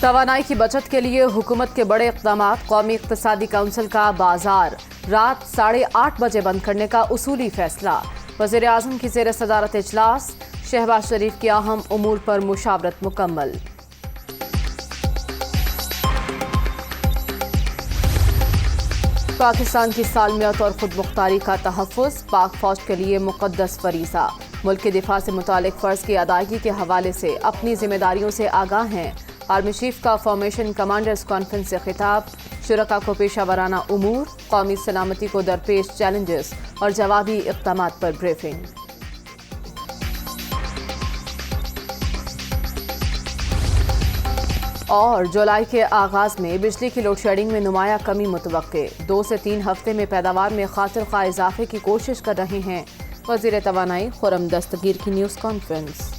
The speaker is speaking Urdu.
توانائی کی بچت کے لیے حکومت کے بڑے اقدامات۔ قومی اقتصادی کونسل کا بازار رات 8:30 بجے بند کرنے کا اصولی فیصلہ۔ وزیر اعظم کی زیر صدارت اجلاس۔ شہباز شریف کی اہم امور پر مشاورت مکمل۔ پاکستان کی سالمیت اور خود مختاری کا تحفظ پاک فوج کے لیے مقدس فریضہ۔ ملک کے دفاع سے متعلق فرض کی ادائیگی کے حوالے سے اپنی ذمہ داریوں سے آگاہ ہیں۔ آرمی چیف کا فارمیشن کمانڈرز کانفرنس سے خطاب۔ شرکاء کو پیشہ ورانہ امور، قومی سلامتی کو درپیش چیلنجز اور جوابی اقدامات پر بریفنگ۔ اور جولائی کے آغاز میں بجلی کی لوڈ شیڈنگ میں نمایاں کمی متوقع۔ 2 سے 3 ہفتے میں پیداوار میں خاطر خواہ اضافے کی کوشش کر رہے ہیں۔ وزیر توانائی خرم دستگیر کی نیوز کانفرنس۔